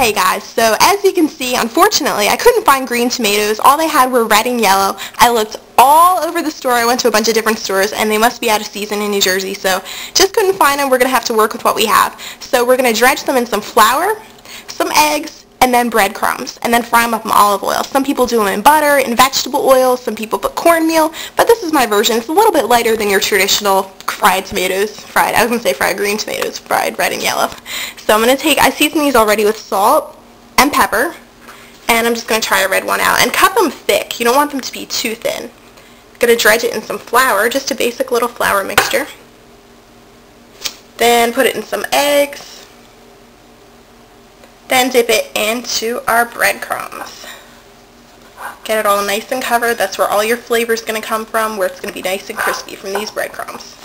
Okay guys, so as you can see, unfortunately, I couldn't find green tomatoes. All they had were red and yellow. I looked all over the store. I went to a bunch of different stores, and they must be out of season in New Jersey, so just couldn't find them. We're going to have to work with what we have. So we're going to dredge them in some flour, some eggs, and then breadcrumbs, and then fry them up in olive oil. Some people do them in butter, in vegetable oil, some people put cornmeal, but this is my version. It's a little bit lighter than your traditional fried tomatoes. I was going to say fried green tomatoes, fried red and yellow. So I'm going to I seasoned these already with salt and pepper, and I'm just going to try a red one out. And cut them thick. You don't want them to be too thin. I'm going to dredge it in some flour, just a basic little flour mixture. Then put it in some eggs. Then dip it into our breadcrumbs. Get it all nice and covered. That's where all your flavor is going to come from, where it's going to be nice and crispy from these breadcrumbs.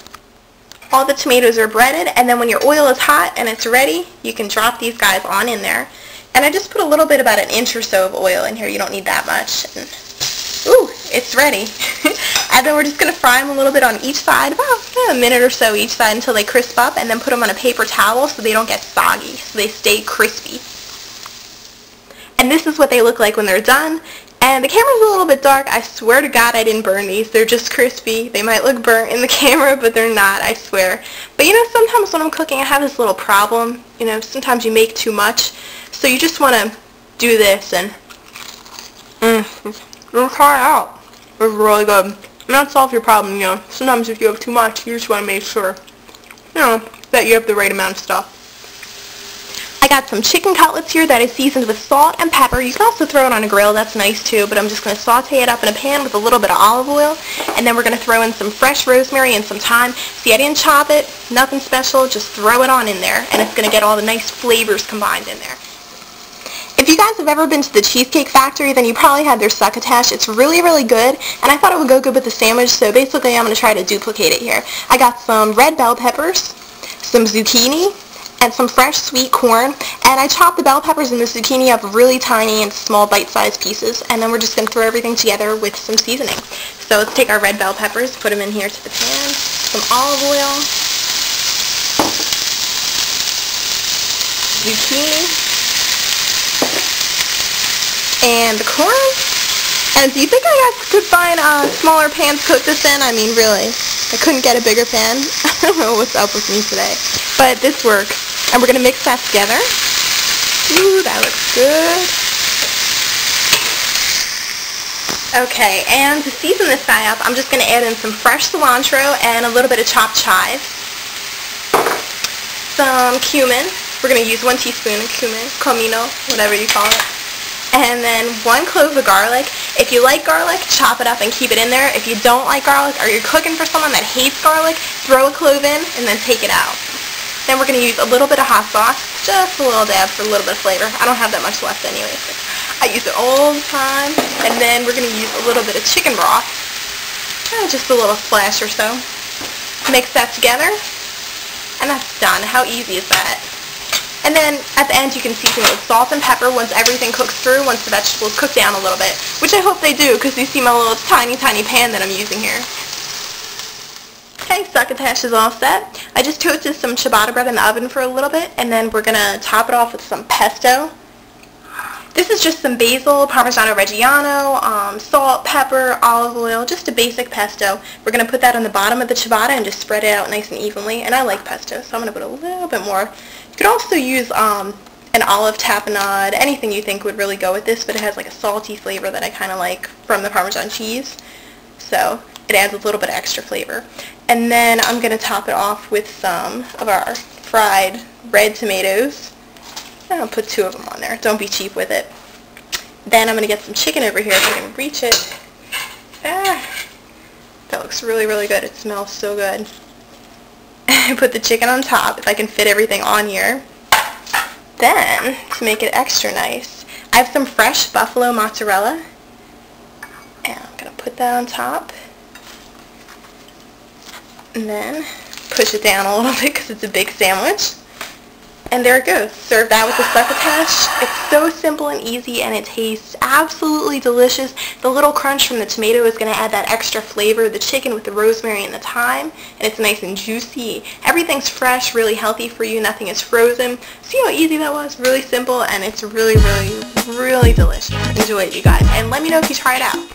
All the tomatoes are breaded, and then when your oil is hot and it's ready, you can drop these guys on in there. And I just put a little bit, about an inch or so of oil in here. You don't need that much. And, ooh, it's ready. And then we're just going to fry them a little bit on each side, about a minute or so each side until they crisp up, and then put them on a paper towel so they don't get soggy, so they stay crispy. And this is what they look like when they're done. And the camera's a little bit dark. I swear to God I didn't burn these. They're just crispy. They might look burnt in the camera, but they're not, I swear. But you know, sometimes when I'm cooking, I have this little problem. You know, sometimes you make too much. So you just want to do this and try it out. It's really good. And that solves your problem, you know. Sometimes if you have too much, you just want to make sure, you know, that you have the right amount of stuff. I got some chicken cutlets here that I seasoned with salt and pepper. You can also throw it on a grill, that's nice too, but I'm just going to saute it up in a pan with a little bit of olive oil, and then we're going to throw in some fresh rosemary and some thyme. See, I didn't chop it, nothing special, just throw it on in there, and it's going to get all the nice flavors combined in there. If you guys have ever been to the Cheesecake Factory, then you probably had their succotash. It's really, really good, and I thought it would go good with the sandwich, so basically I'm going to try to duplicate it here. I got some red bell peppers, some zucchini, and some fresh sweet corn, and I chopped the bell peppers and the zucchini up really tiny and small bite-sized pieces, and then we're just going to throw everything together with some seasoning. So let's take our red bell peppers, put them in here to the pan, some olive oil, zucchini, and the corn. And do you think I could find smaller pans to cook this in? I mean, really, I couldn't get a bigger pan. I don't know what's up with me today, but this works. And we're going to mix that together. Ooh, that looks good. Okay, and to season this guy up, I'm just going to add in some fresh cilantro and a little bit of chopped chives. Some cumin. We're going to use 1 teaspoon of cumin, comino, whatever you call it. And then 1 clove of garlic. If you like garlic, chop it up and keep it in there. If you don't like garlic, or you're cooking for someone that hates garlic, throw a clove in and then take it out. Then we're going to use a little bit of hot sauce, just a little dab for a little bit of flavor. I don't have that much left anyway, so I use it all the time. And then we're going to use a little bit of chicken broth, just a little splash or so. Mix that together, and that's done. How easy is that? And then at the end you can season it with salt and pepper once everything cooks through, once the vegetables cook down a little bit, which I hope they do, because you see my little tiny pan that I'm using here. Okay, succotash is all set. I just toasted some ciabatta bread in the oven for a little bit, and then we're going to top it off with some pesto. This is just some basil, Parmigiano Reggiano, salt, pepper, olive oil, just a basic pesto. We're going to put that on the bottom of the ciabatta and just spread it out nice and evenly, and I like pesto, so I'm going to put a little bit more. You could also use an olive tapenade, anything you think would really go with this, but it has like a salty flavor that I kind of like from the Parmesan cheese, so it adds a little bit of extra flavor. And then I'm going to top it off with some of our fried red tomatoes. And I'll put 2 of them on there. Don't be cheap with it. Then I'm going to get some chicken over here if I can reach it. That looks really, really good. It smells so good. I put the chicken on top if I can fit everything on here. Then, to make it extra nice, I have some fresh buffalo mozzarella. And I'm going to put that on top. And then push it down a little bit because it's a big sandwich. And there it goes. Serve that with the succotash. It's so simple and easy, and it tastes absolutely delicious. The little crunch from the tomato is going to add that extra flavor. The chicken with the rosemary and the thyme, and it's nice and juicy. Everything's fresh, really healthy for you. Nothing is frozen. See how easy that was? Really simple, and it's really, really, really delicious. Enjoy it, you guys. And let me know if you try it out.